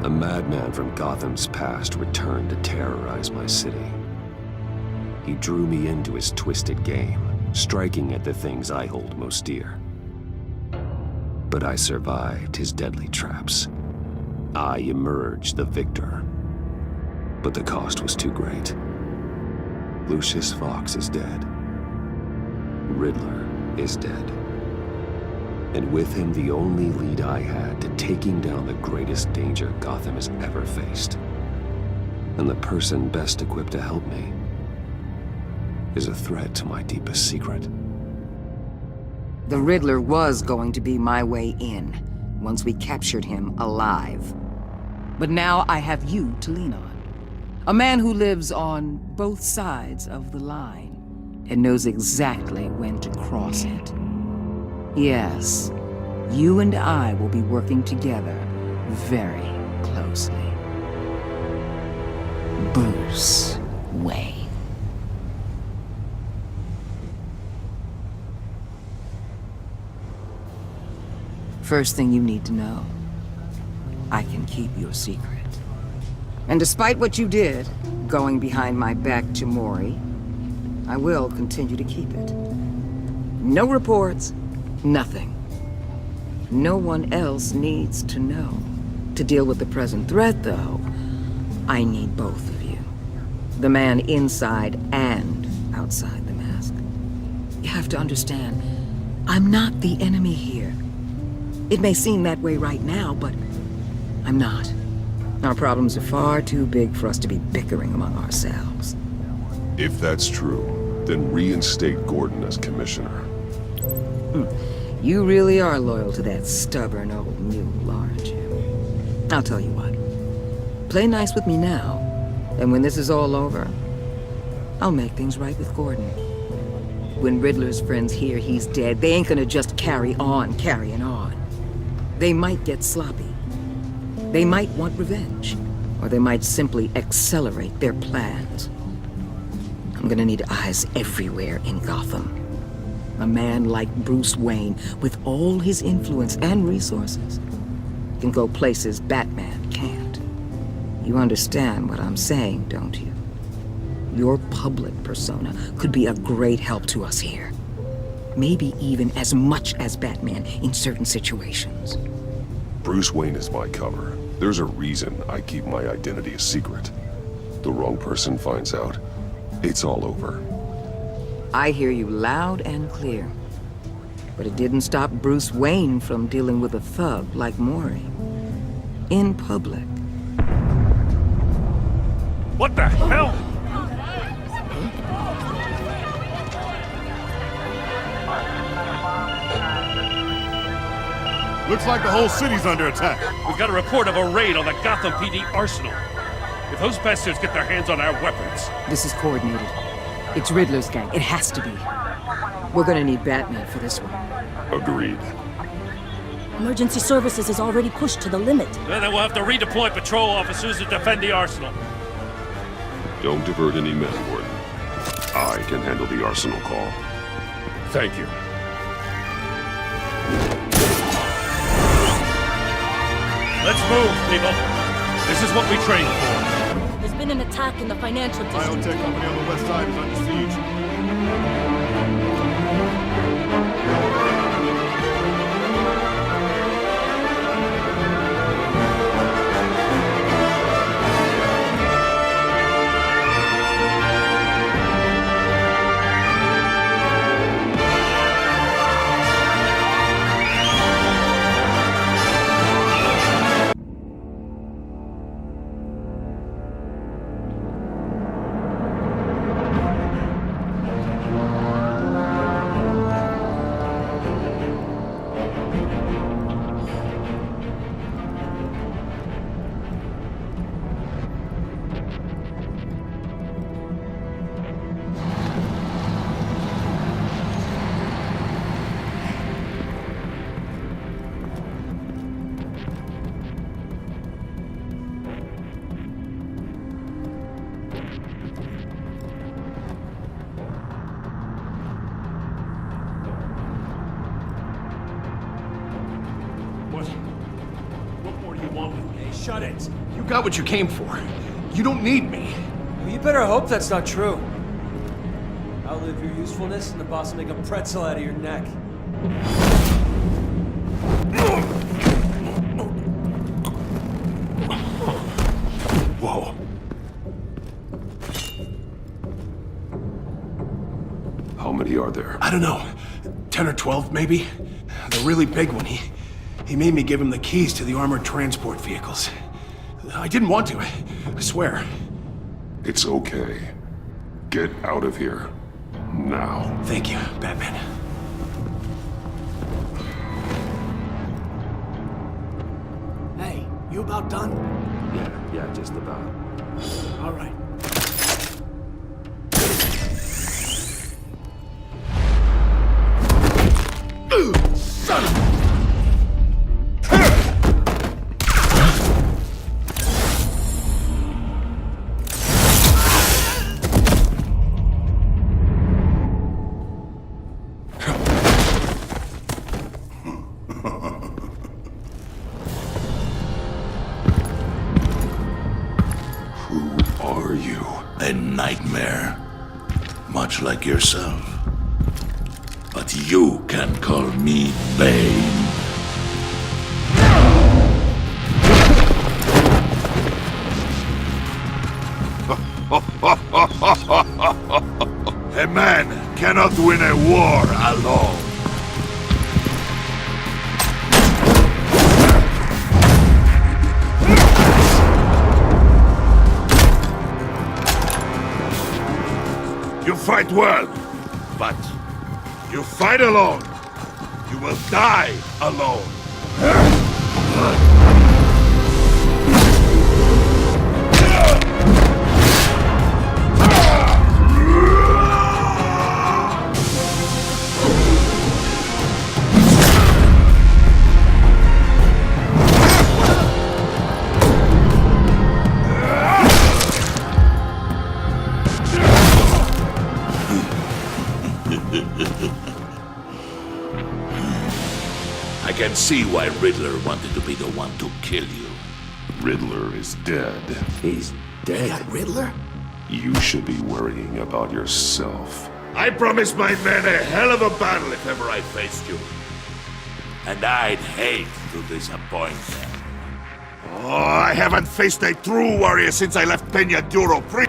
A madman from Gotham's past returned to terrorize my city. He drew me into his twisted game, striking at the things I hold most dear. But I survived his deadly traps. I emerged the victor. But the cost was too great. Lucius Fox is dead. Riddler is dead. And with him, the only lead I had to taking down the greatest danger Gotham has ever faced. And the person best equipped to help me is a threat to my deepest secret. The Riddler was going to be my way in, once we captured him alive. But now I have you to lean on. A man who lives on both sides of the line, and knows exactly when to cross it. Yes, you and I will be working together very closely. Bruce Wayne. First thing you need to know, I can keep your secret. And despite what you did, going behind my back to Mori, I will continue to keep it. No reports, nothing. No one else needs to know. To deal with the present threat, though, I need both of you. The man inside and outside the mask. You have to understand, I'm not the enemy here. It may seem that way right now, but I'm not. Our problems are far too big for us to be bickering among ourselves. If that's true, then reinstate Gordon as commissioner. You really are loyal to that stubborn old mule, aren't you? I'll tell you what. Play nice with me now, and when this is all over, I'll make things right with Gordon. When Riddler's friends hear he's dead, they ain't gonna just carry on carrying on. They might get sloppy. They might want revenge, or they might simply accelerate their plans. I'm gonna need eyes everywhere in Gotham. A man like Bruce Wayne, with all his influence and resources, can go places Batman can't. You understand what I'm saying, don't you? Your public persona could be a great help to us here. Maybe even as much as Batman in certain situations. Bruce Wayne is my cover. There's a reason I keep my identity a secret. The wrong person finds out, it's all over. I hear you loud and clear. But it didn't stop Bruce Wayne from dealing with a thug like Mori. In public. What the hell? Looks like the whole city's under attack. We've got a report of a raid on the Gotham PD arsenal. If those bastards get their hands on our weapons... This is coordinated. It's Riddler's gang. It has to be. We're gonna need Batman for this one. Agreed. Emergency services is already pushed to the limit. Then we'll have to redeploy patrol officers to defend the arsenal. Don't divert any men, Gordon. I can handle the arsenal call. Thank you. Let's move, people. This is what we trained for. There's been an attack in the financial district. Biotech company on the west side is under siege. shut it. You got what you came for. You don't need me. Well, you better hope that's not true. Outlive your usefulness, and the boss will make a pretzel out of your neck. Whoa. How many are there? I don't know. 10 or 12, maybe? The really big one, he made me give him the keys to the armored transport vehicles. I didn't want to, I swear. It's okay. Get out of here. Now. Thank you, Batman. Hey, you about done? Yeah, just about. All right. Son of a... A nightmare, much like yourself. But you can call me Bane. A man cannot win a war alone. You fight well, but you fight alone. You will die alone. I can see why Riddler wanted to be the one to kill you. Riddler is dead. He's dead. Riddler? You should be worrying about yourself. I promised my men a hell of a battle if ever I faced you. And I'd hate to disappoint them. Oh, I haven't faced a true warrior since I left Peña Duro pre-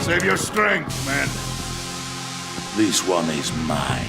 Save your strength, man. This one is mine.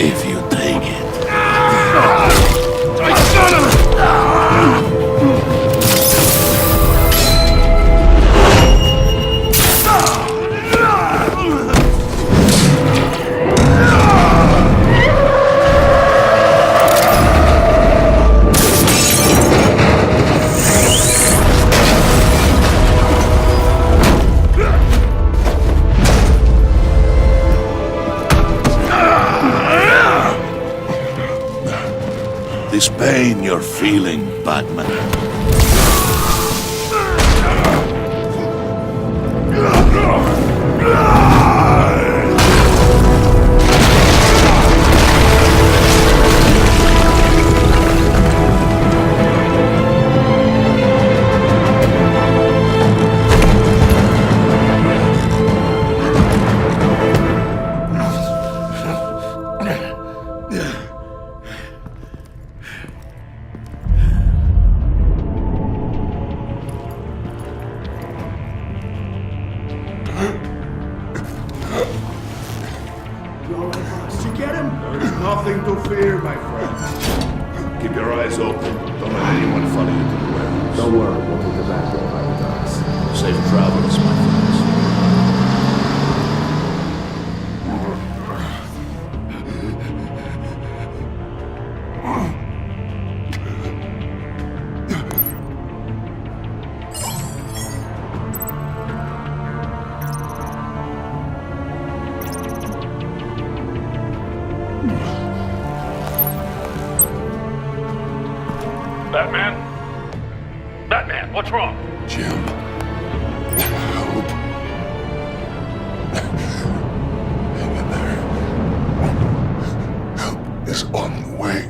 If you take it. This pain you're feeling, Batman. eyes open. Don't let anyone follow you to the warehouse. Don't worry, we'll take the back door by the docks. Safe travels, my friends. Batman? Batman, what's wrong? Jim. Help. Hang in there. Help is on the way.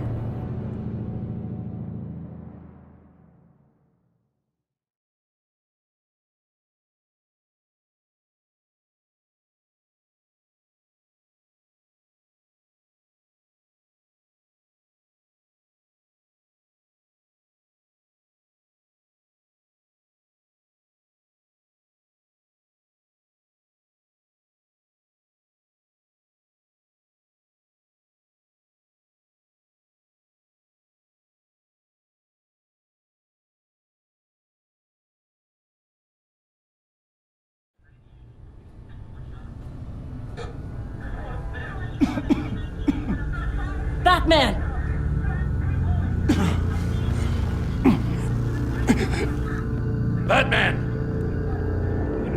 Batman! Batman!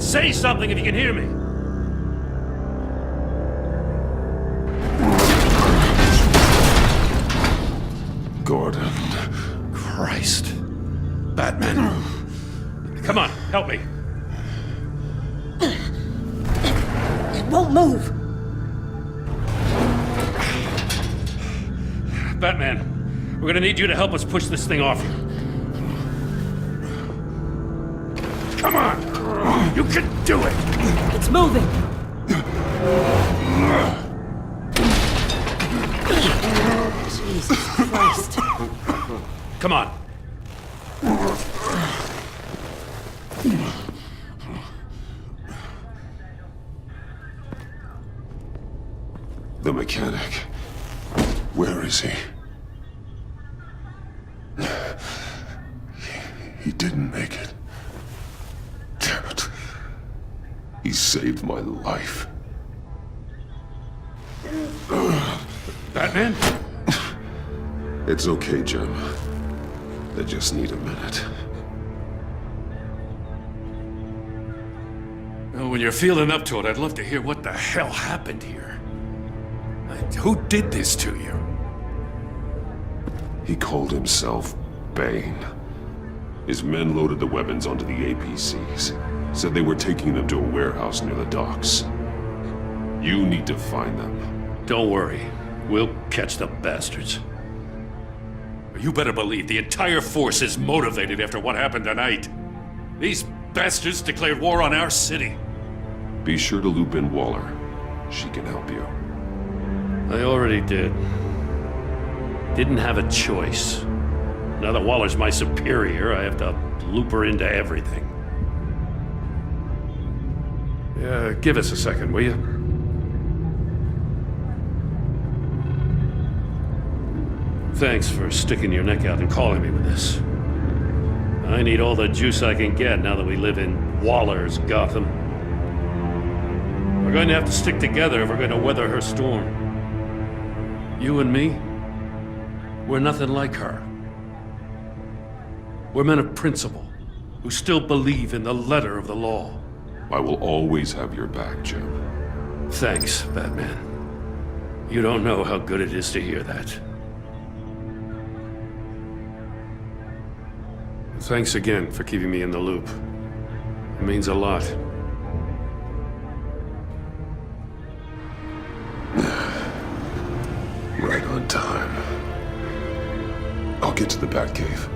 Say something if you can hear me. Gordon. Christ. Batman. Come on, help me. It won't move! Batman, we're gonna need you to help us push this thing off you. Come on! You can do it! It's moving! Jesus Christ. Come on. The mechanic. Where is he? He didn't make it. Damn it. He saved my life. Batman? It's okay, Jim. I just need a minute. Well, when you're feeling up to it, I'd love to hear what the hell happened here. Who did this to you? He called himself Bane. His men loaded the weapons onto the APCs. Said they were taking them to a warehouse near the docks. You need to find them. Don't worry. We'll catch the bastards. You better believe the entire force is motivated after what happened tonight. These bastards declared war on our city. Be sure to loop in Waller. She can help you. I already did. Didn't have a choice. Now that Waller's my superior, I have to loop her into everything. Yeah, give us a second, will you? Thanks for sticking your neck out and calling me with this. I need all the juice I can get now that we live in Waller's Gotham. We're going to have to stick together if we're going to weather her storm. You and me, we're nothing like her. We're men of principle, who still believe in the letter of the law. I will always have your back, Jim. Thanks, Batman. You don't know how good it is to hear that. Thanks again for keeping me in the loop. It means a lot. Right on time. I'll get to the Batcave.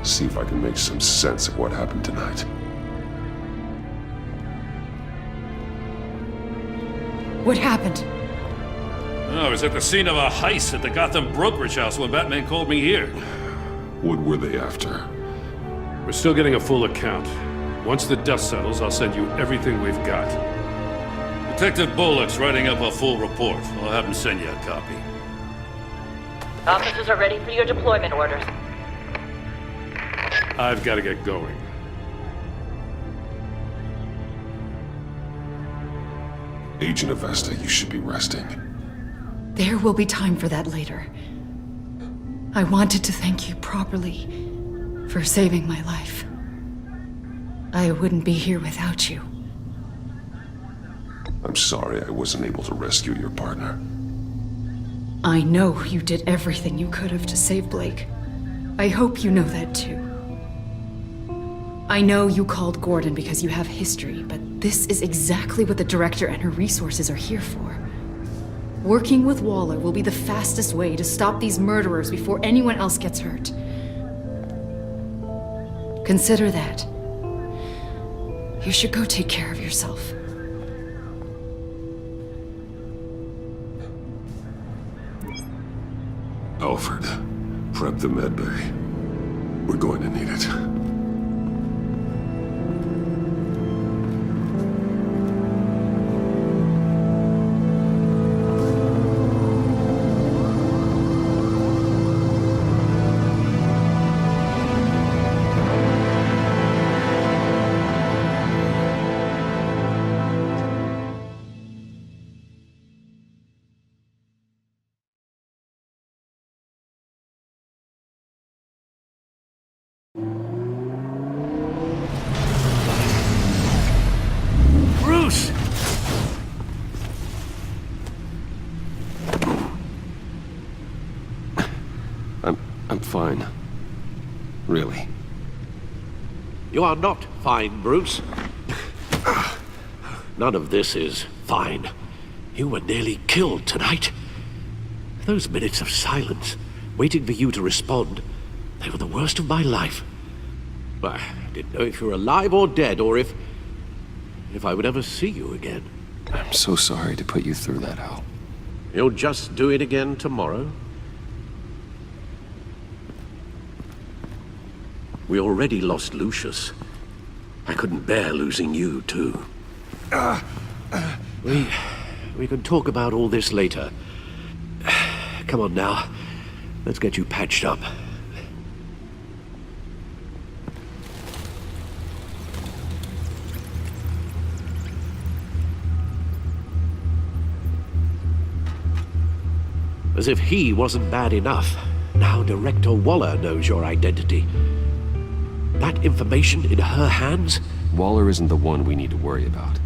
See if I can make some sense of what happened tonight. What happened? I was at the scene of a heist at the Gotham brokerage house when Batman called me here. What were they after? We're still getting a full account. Once the dust settles, I'll send you everything we've got. Detective Bullock's writing up a full report. I'll have him send you a copy. Officers are ready for your deployment orders. I've got to get going. Agent Avesta, you should be resting. There will be time for that later. I wanted to thank you properly for saving my life. I wouldn't be here without you. I'm sorry I wasn't able to rescue your partner. I know you did everything you could have to save Blake. I hope you know that too. I know you called Gordon because you have history, but this is exactly what the Director and her resources are here for. Working with Waller will be the fastest way to stop these murderers before anyone else gets hurt. Consider that. You should go take care of yourself. Alfred, prep the med bay. We're going to need it. Bruce! I'm fine. Really. You are not fine, Bruce. None of this is fine. You were nearly killed tonight. Those minutes of silence, waiting for you to respond, they were the worst of my life. I didn't know if you were alive or dead, or if I would ever see you again. I'm so sorry to put you through that, Al. You'll just do it again tomorrow? We already lost Lucius. I couldn't bear losing you, too. We can talk about all this later. Come on now. Let's get you patched up. As if he wasn't bad enough, now Director Waller knows your identity. That information in her hands? Waller isn't the one we need to worry about.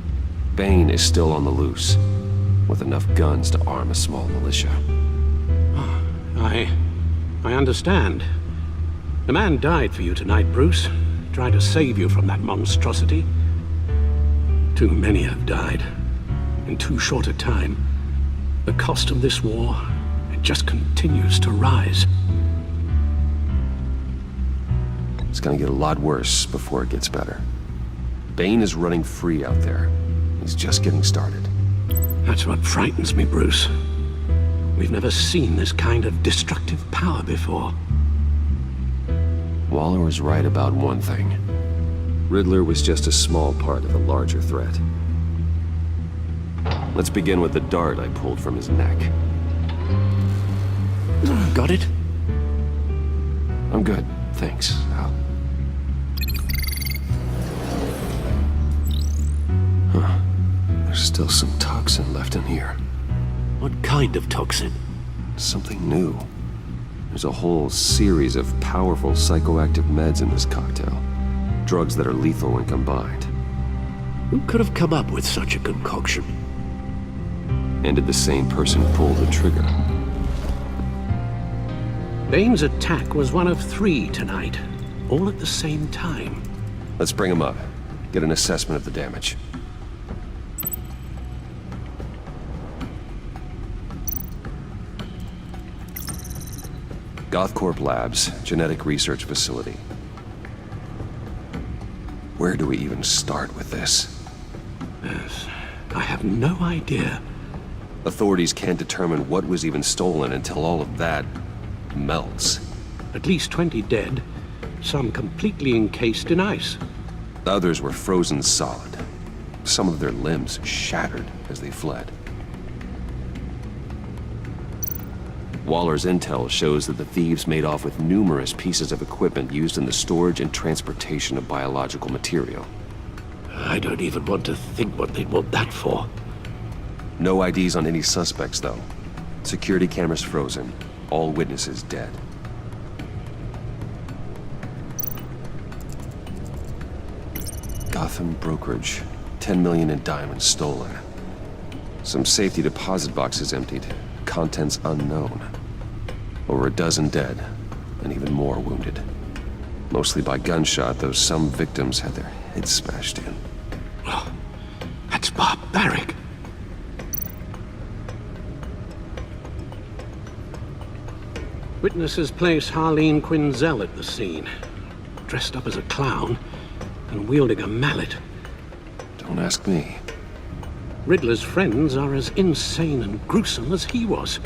Bane is still on the loose, with enough guns to arm a small militia. I understand. The man died for you tonight, Bruce. Tried to save you from that monstrosity. Too many have died. In too short a time. The cost of this war, it just continues to rise. It's gonna get a lot worse before it gets better. Bane is running free out there. He's just getting started. That's what frightens me, Bruce. We've never seen this kind of destructive power before. Waller was right about one thing. Riddler was just a small part of a larger threat. Let's begin with the dart I pulled from his neck. Got it? I'm good, thanks, Al. Huh. There's still some toxin left in here. What kind of toxin? Something new. There's a whole series of powerful psychoactive meds in this cocktail. Drugs that are lethal when combined. Who could have come up with such a concoction? And did the same person pull the trigger? Bane's attack was one of 3 tonight, all at the same time. Let's bring him up. Get an assessment of the damage. Gothcorp Labs, Genetic Research Facility. Where do we even start with this? Yes, I have no idea. Authorities can't determine what was even stolen until all of that melts. At least 20 dead, some completely encased in ice. Others were frozen solid. Some of their limbs shattered as they fled. Waller's intel shows that the thieves made off with numerous pieces of equipment used in the storage and transportation of biological material. I don't even want to think what they'd want that for. No IDs on any suspects, though. Security cameras frozen. All witnesses dead. Gotham brokerage. 10 million in diamonds stolen. Some safety deposit boxes emptied. Contents unknown. Over a dozen dead, and even more wounded. Mostly by gunshot, though some victims had their heads smashed in. Oh, that's barbaric. Witnesses place Harleen Quinzel at the scene, dressed up as a clown and wielding a mallet. Don't ask me. Riddler's friends are as insane and gruesome as he was.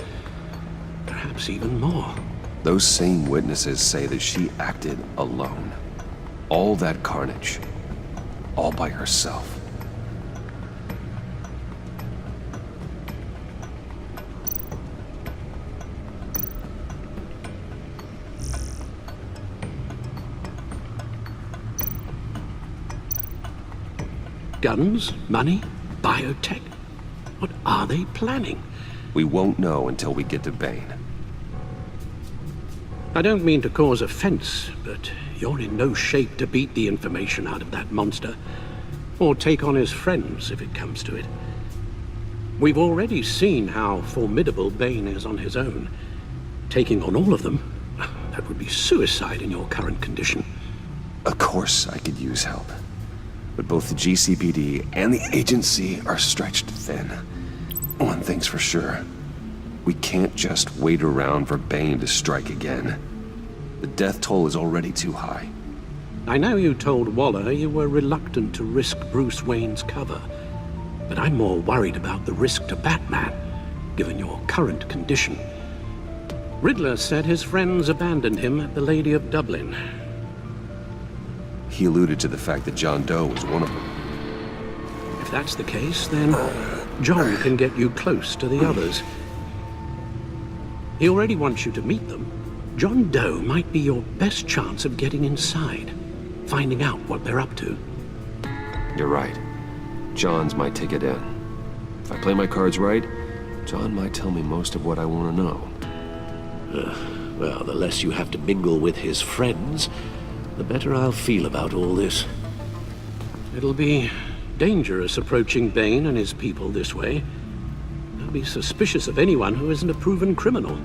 Perhaps even more. Those same witnesses say that she acted alone. All that carnage. All by herself. Guns, money, biotech. What are they planning? We won't know until we get to Bane. I don't mean to cause offense, but you're in no shape to beat the information out of that monster, or take on his friends if it comes to it. We've already seen how formidable Bane is on his own. Taking on all of them, that would be suicide in your current condition. Of course I could use help. But both the GCPD and the agency are stretched thin. One thing's for sure. We can't just wait around for Bane to strike again. The death toll is already too high. I know you told Waller you were reluctant to risk Bruce Wayne's cover, but I'm more worried about the risk to Batman, given your current condition. Riddler said his friends abandoned him at the Lady of Dublin. He alluded to the fact that John Doe was one of them. If that's the case, then John can get you close to the others. He already wants you to meet them. John Doe might be your best chance of getting inside, finding out what they're up to. You're right. John's my ticket in. If I play my cards right, John might tell me most of what I want to know. Well, the less you have to mingle with his friends, the better I'll feel about all this. It'll be dangerous approaching Bane and his people this way. They'll be suspicious of anyone who isn't a proven criminal.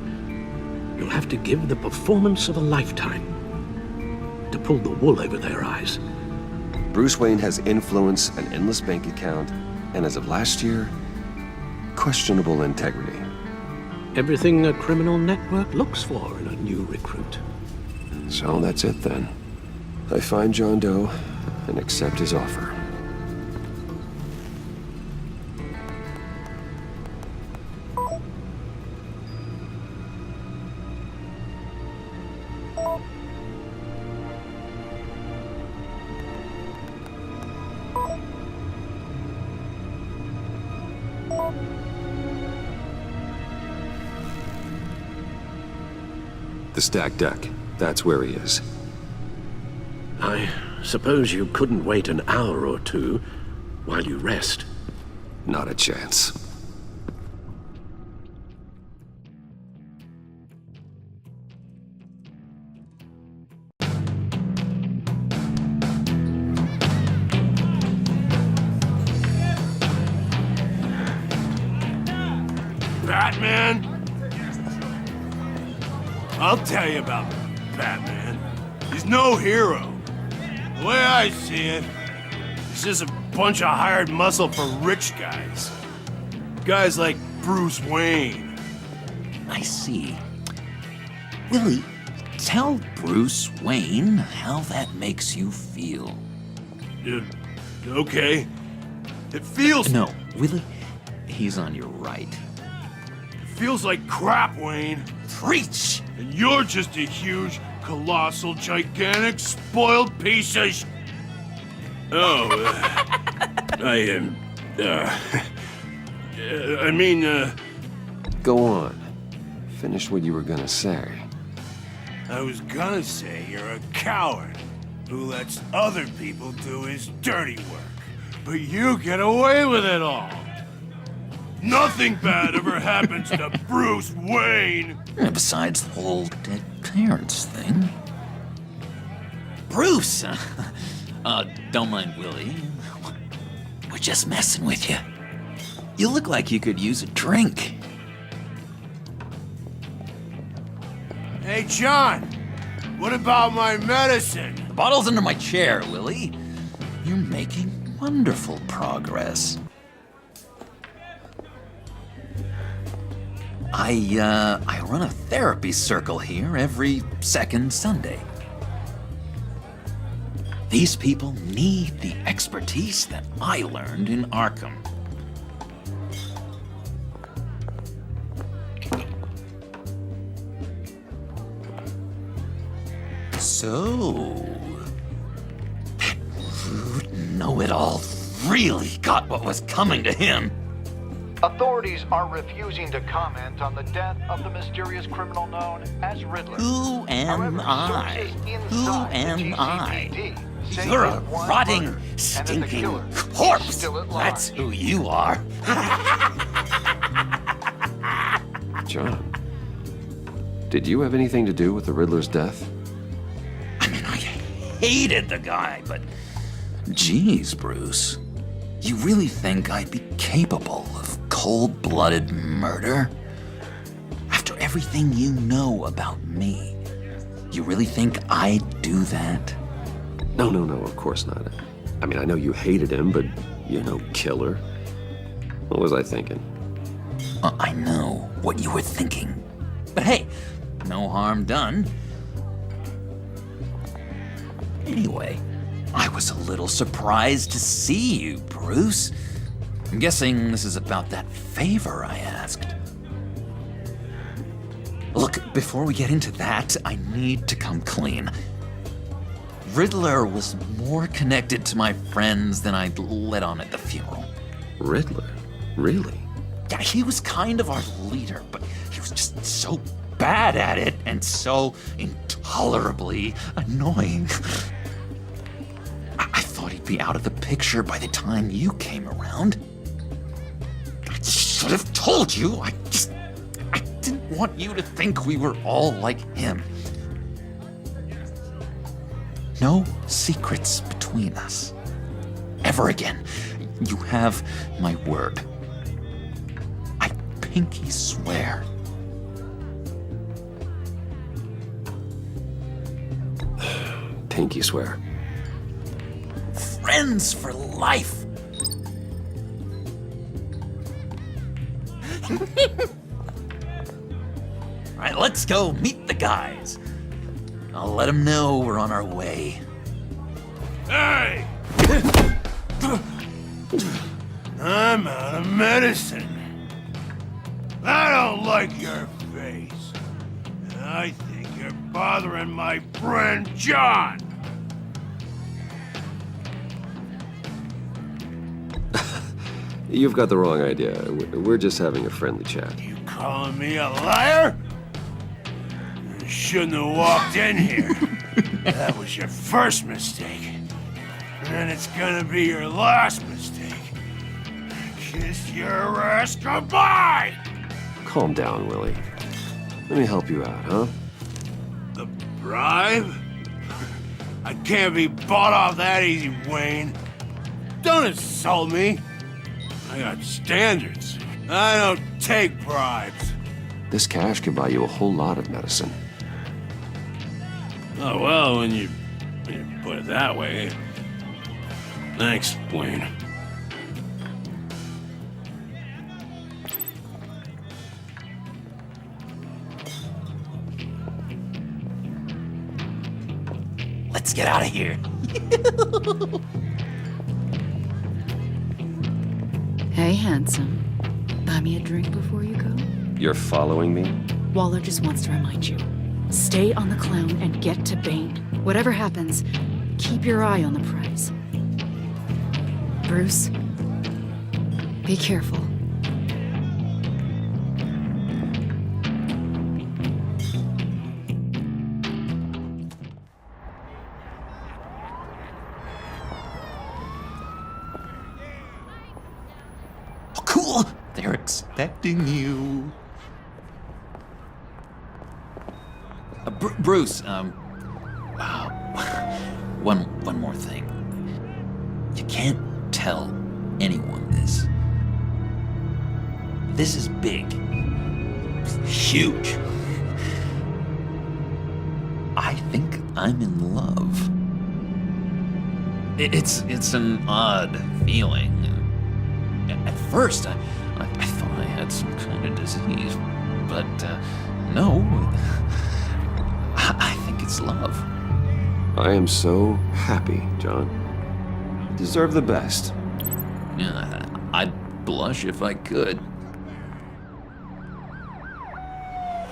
You'll have to give the performance of a lifetime to pull the wool over their eyes. Bruce Wayne has influence, an endless bank account, and as of last year, questionable integrity. Everything a criminal network looks for in a new recruit. So that's it then. I find John Doe and accept his offer. The stacked deck. That's where he is. I suppose you couldn't wait an hour or two while you rest. Not a chance. Batman? I'll tell you about Batman. He's no hero. The way I see it, he's just a bunch of hired muscle for rich guys. Guys like Bruce Wayne. I see. Willie, tell Bruce Wayne how that makes you feel. Okay. It feels... No, Willie, he's on your right. It feels like crap, Wayne. Preach! And you're just a huge, colossal, gigantic, spoiled piece of Oh, Go on. Finish what you were gonna say. I was gonna say you're a coward who lets other people do his dirty work. But you get away with it all. Nothing bad ever happens to Bruce Wayne. Besides the whole dead parents thing. Bruce! Don't mind Willie. We're just messing with you. You look like you could use a drink. Hey, John. What about my medicine? The bottle's under my chair, Willie. You're making wonderful progress. I run a therapy circle here every second Sunday. These people need the expertise that I learned in Arkham. So, that rude know-it-all really got what was coming to him. Authorities are refusing to comment on the death of the mysterious criminal known as Riddler. Who am I? Who am I? say You're a that one rotting, murder, and that the stinking killer corpse. still at large. That's who you are. John, did you have anything to do with the Riddler's death? I mean, I hated the guy, but... Geez, Bruce. You really think I'd be capable of cold-blooded murder? After everything you know about me, you really think I'd do that? No, of course not. I mean, I know you hated him, but you're no killer. What was I thinking? I know what you were thinking. But hey, no harm done. Anyway, I was a little surprised to see you, Bruce. I'm guessing this is about that favor I asked. Look, before we get into that, I need to come clean. Riddler was more connected to my friends than I'd let on at the funeral. Riddler? Really? Yeah, he was kind of our leader, but he was just so bad at it and so intolerably annoying. I thought he'd be out of the picture by the time you came around. I should have told you. I didn't want you to think we were all like him. No secrets between us. Ever again. You have my word. I pinky swear. Pinky swear. Friends for life. All right, let's go meet the guys. I'll let them know we're on our way. Hey! I'm out of medicine. I don't like your face. I think you're bothering my friend John. You've got the wrong idea. We're just having a friendly chat. You calling me a liar? You shouldn't have walked in here. That was your first mistake. And it's gonna be your last mistake. Kiss your ass goodbye! Calm down, Willie. Let me help you out, huh? The bribe? I can't be bought off that easy, Wayne. Don't insult me. I got standards. I don't take bribes. This cash can buy you a whole lot of medicine. Oh, well, when you put it that way. Thanks, Wayne. Let's get out of here. Hey, handsome. Buy me a drink before you go? You're following me? Waller just wants to remind you. Stay on the clown and get to Bane. Whatever happens, keep your eye on the prize. Bruce, be careful. Mule! They're expecting you. Bruce, one more thing. You can't tell anyone this. This is big. Huge. I think I'm in love. It's an odd feeling. At first, I thought I had some kind of disease, but no. I think it's love. I am so happy, John. You deserve the best. Yeah, I'd blush if I could.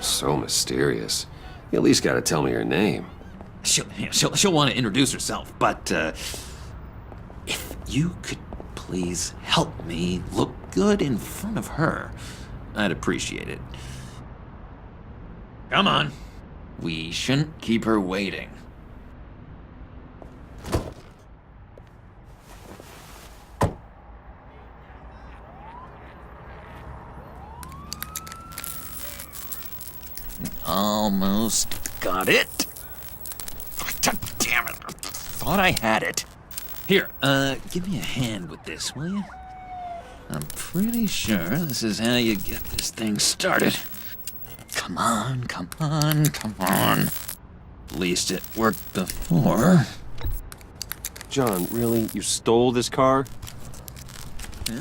So mysterious. You at least gotta tell me her name. She'll want to introduce herself, but if you could please help me look good in front of her, I'd appreciate it. Come on. We shouldn't keep her waiting. Almost got it. God damn it. I thought I had it. Here, give me a hand with this, will you? I'm pretty sure this is how you get this thing started. Come on, come on, come on. At least it worked before. John, really? You stole this car?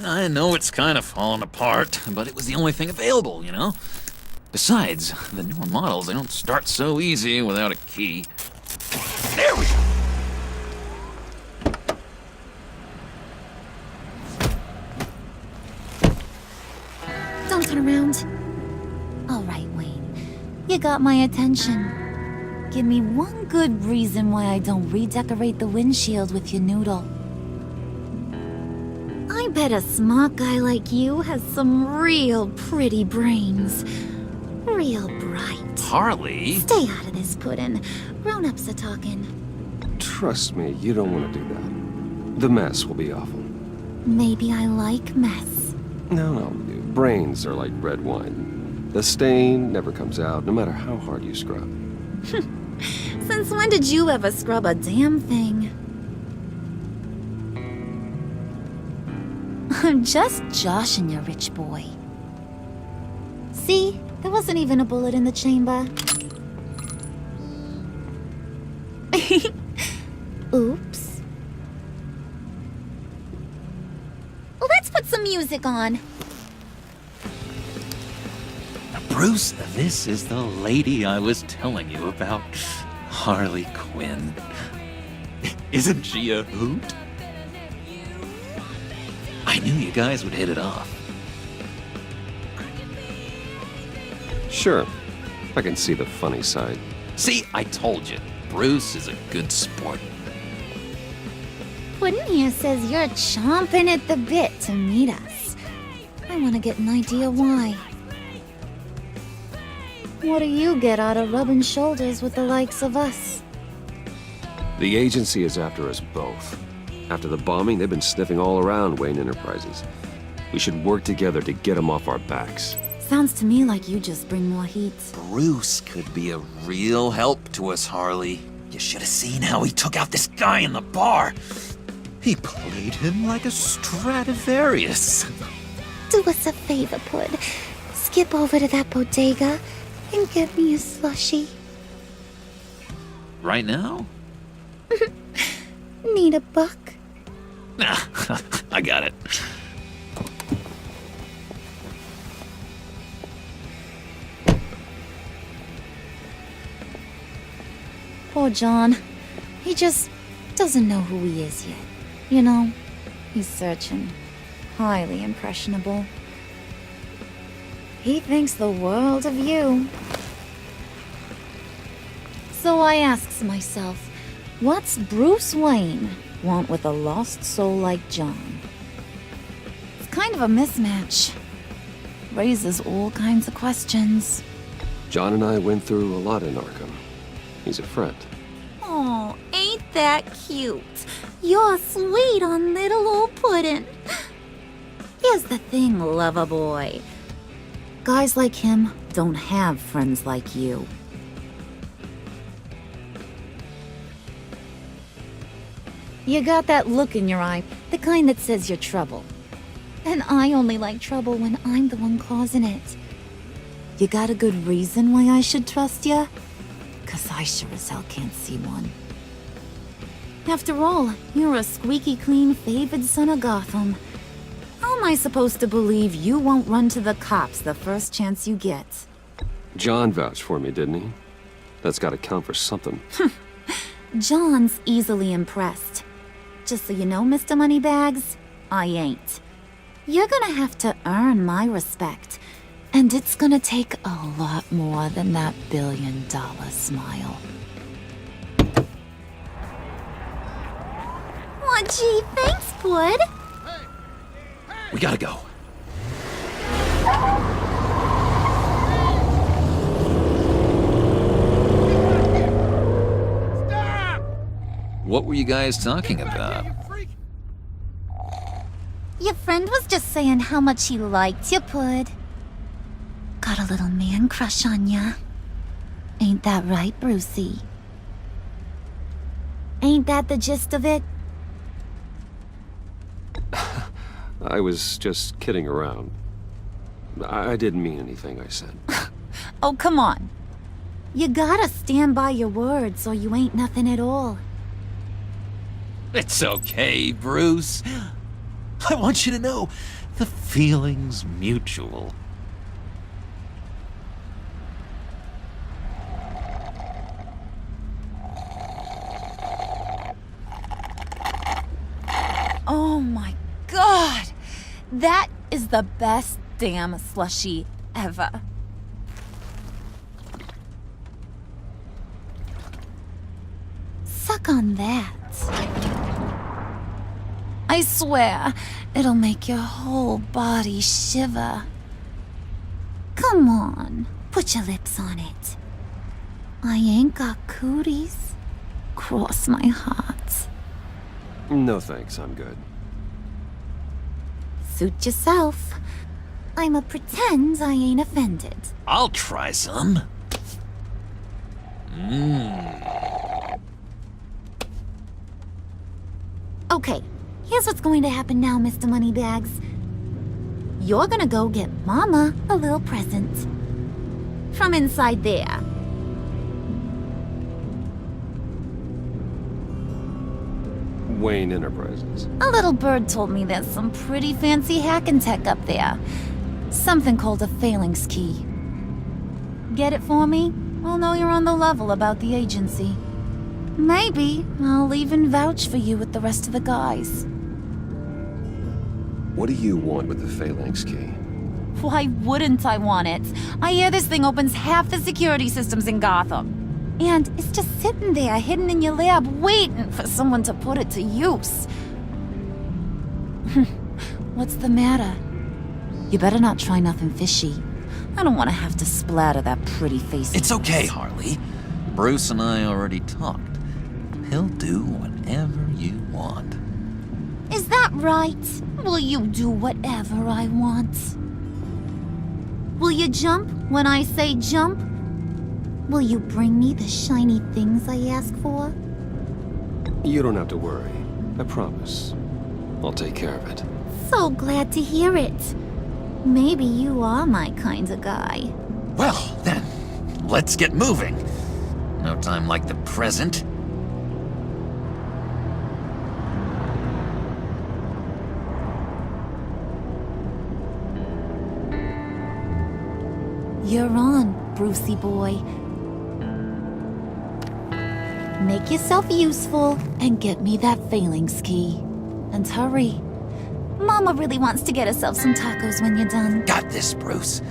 I know it's kind of falling apart, but it was the only thing available, you know? Besides, the newer models, they don't start so easy without a key. There we go! Don't turn around. All right, Wayne. You got my attention. Give me one good reason why I don't redecorate the windshield with your noodle. I bet a smart guy like you has some real pretty brains. Real bright. Harley? Stay out of this, Puddin'. Grown-ups are talking. Trust me, you don't want to do that. The mess will be awful. Maybe I like mess. No. Brains are like red wine. The stain never comes out, no matter how hard you scrub. Since when did you ever scrub a damn thing? I'm just joshing you, rich boy. See? There wasn't even a bullet in the chamber. Oops. Let's put some music on. Bruce, this is the lady I was telling you about. Harley Quinn. Isn't she a hoot? I knew you guys would hit it off. Sure, I can see the funny side. See, I told you, Bruce is a good sport. Puddin' here says you're chomping at the bit to meet us. I want to get an idea why. What do you get out of rubbing shoulders with the likes of us? The agency is after us both. After the bombing, they've been sniffing all around Wayne Enterprises. We should work together to get them off our backs. Sounds to me like you just bring more heat. Bruce could be a real help to us, Harley. You should have seen how he took out this guy in the bar. He played him like a Stradivarius. Do us a favor, Pud. Skip over to that bodega and get me a slushie. Right now? Need a buck? Nah, I got it. Poor John. He just doesn't know who he is yet. You know, he's searching. Highly impressionable. He thinks the world of you. So I asks myself, what's Bruce Wayne want with a lost soul like John? It's kind of a mismatch. Raises all kinds of questions. John and I went through a lot in Arkham. He's a friend. Oh, ain't that cute? You're sweet on little old Puddin'. Here's the thing, lover boy. Guys like him don't have friends like you. You got that look in your eye, the kind that says you're trouble. And I only like trouble when I'm the one causing it. You got a good reason why I should trust you? 'Cause I sure as hell can't see one. After all, you're a squeaky clean favored son of Gotham. How am I supposed to believe you won't run to the cops the first chance you get? John vouched for me, didn't he? That's gotta count for something. John's easily impressed. Just so you know, Mr. Moneybags, I ain't. You're gonna have to earn my respect. And it's gonna take a lot more than that billion-dollar smile. Aw, gee, thanks, bud. We gotta go. What were you guys talking about? Your friend was just saying how much he liked you, Pud. Got a little man crush on ya. Ain't that right, Brucey? Ain't that the gist of it? I was just kidding around. I didn't mean anything I said. Oh, come on. You gotta stand by your words or you ain't nothing at all. It's okay, Bruce. I want you to know the feeling's mutual. Oh my god! That is the best damn slushie ever. Suck on that. I swear, it'll make your whole body shiver. Come on, put your lips on it. I ain't got cooties. Cross my heart. No thanks, I'm good. Suit yourself. I'ma pretend I ain't offended. I'll try some. Okay, here's what's going to happen now, Mr. Moneybags. You're gonna go get Mama a little present. From inside there. Wayne Enterprises. A little bird told me there's some pretty fancy hacking tech up there. Something called a phalanx key. Get it for me? I'll know you're on the level about the agency. Maybe I'll even vouch for you with the rest of the guys. What do you want with the phalanx key? Why wouldn't I want it? I hear this thing opens half the security systems in Gotham. And it's just sitting there, hidden in your lab, waiting for someone to put it to use. What's the matter? You better not try nothing fishy. I don't want to have to splatter that pretty face. It's okay, Harley. Bruce and I already talked. He'll do whatever you want. Is that right? Will you do whatever I want? Will you jump when I say jump? Will you bring me the shiny things I ask for? You don't have to worry. I promise. I'll take care of it. So glad to hear it. Maybe you are my kind of guy. Well, then, let's get moving. No time like the present. You're on, Brucey boy. Make yourself useful and get me that phalanx key. And hurry. Mama really wants to get herself some tacos when you're done. Got this, Bruce.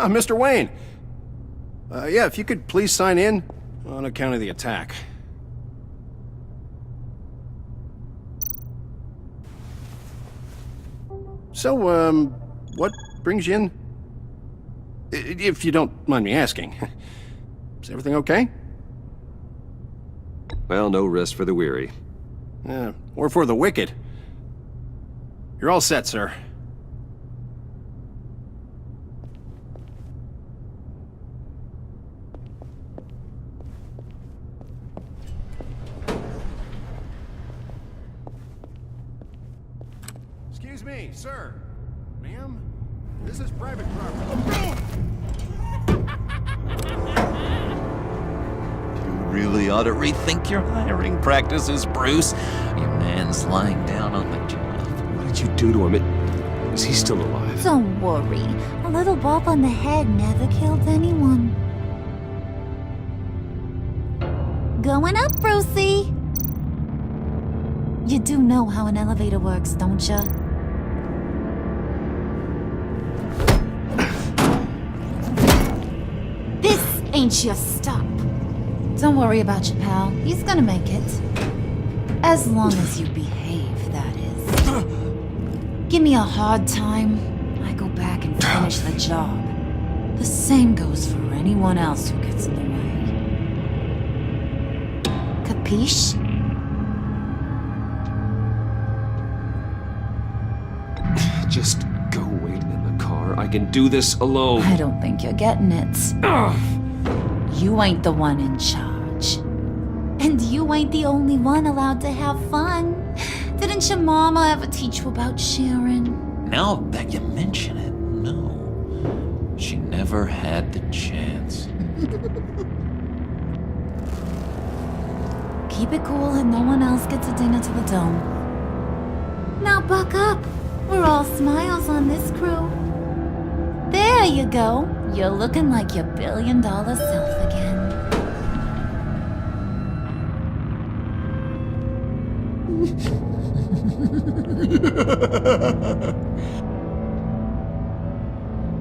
Mr. Wayne. Yeah, if you could please sign in on account of the attack. So, what brings you in? If you don't mind me asking. Is everything okay? Well, no rest for the weary. Or for the wicked. You're all set, sir. Excuse me, sir. Ma'am? This is private property. Really ought to rethink your hiring practices, Bruce. Your man's lying down on the job. What did you do to him? Is he still alive? Don't worry. A little bump on the head never killed anyone. Going up, Brucey! You do know how an elevator works, don't you? This ain't your stop. Don't worry about your pal. He's gonna make it. As long as you behave, that is. Give me a hard time, I go back and finish the job. The same goes for anyone else who gets in the way. Capiche? Just go wait in the car. I can do this alone. I don't think you're getting it. You ain't the one in charge. And you ain't the only one allowed to have fun. Didn't your mama ever teach you about sharing? Now that you mention it, no. She never had the chance. Keep it cool and no one else gets a dinner to the dome. Now buck up. We're all smiles on this crew. There you go. You're looking like your billion-dollar self again.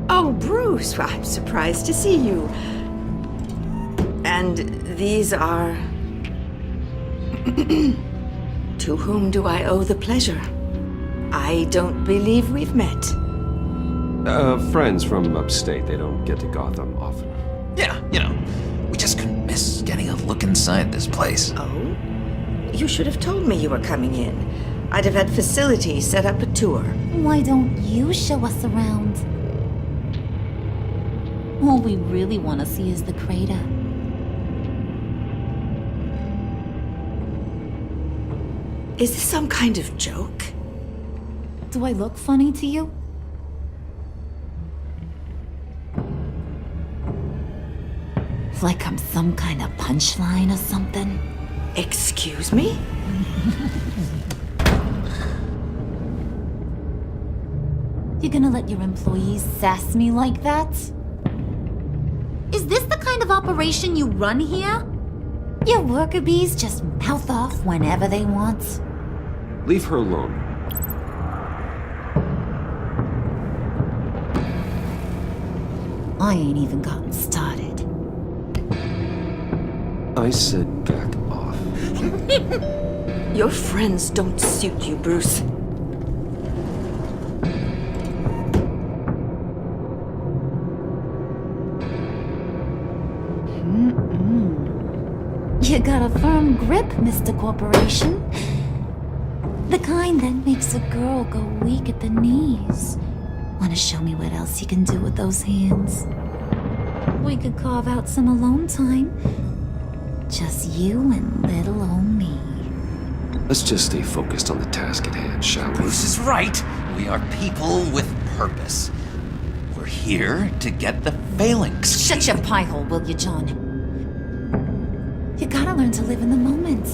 Oh, Bruce, well, I'm surprised to see you. And these are... To whom do I owe the pleasure? I don't believe we've met. Friends from upstate. They don't get to Gotham often. Yeah, we just couldn't miss getting a look inside this place. Oh? You should have told me you were coming in. I'd have had facilities set up a tour. Why don't you show us around? All we really want to see is the crater. Is this some kind of joke? Do I look funny to you? Like I'm some kind of punchline or something? Excuse me? You gonna let your employees sass me like that? Is this the kind of operation you run here? Your worker bees just mouth off whenever they want? Leave her alone. I ain't even gotten started. I said back off. Your friends don't suit you, Bruce. You got a firm grip, Mr. Corporation. The kind that makes a girl go weak at the knees. Wanna show me what else you can do with those hands? We could carve out some alone time. Just you and little old me. Let's just stay focused on the task at hand, shall we? Bruce is right. We are people with purpose. We're here to get the phalanx. Shut your pie hole, will you, John? You gotta learn to live in the moment.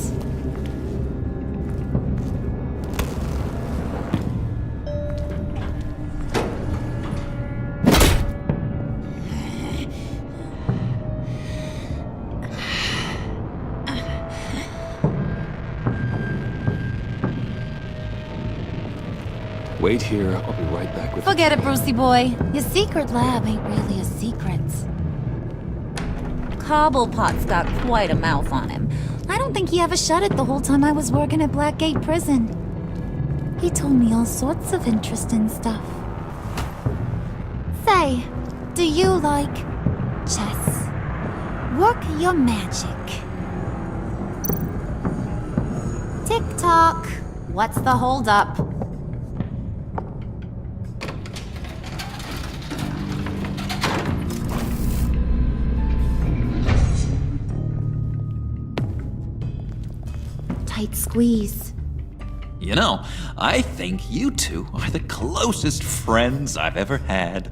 Wait here, I'll be right back with Forget it, Brucey boy. Your secret lab ain't really a secret. Cobblepot's got quite a mouth on him. I don't think he ever shut it the whole time I was working at Blackgate Prison. He told me all sorts of interesting stuff. Say, do you like chess? Work your magic. Tick-tock. What's the holdup? Tight squeeze. You know, I think you two are the closest friends I've ever had.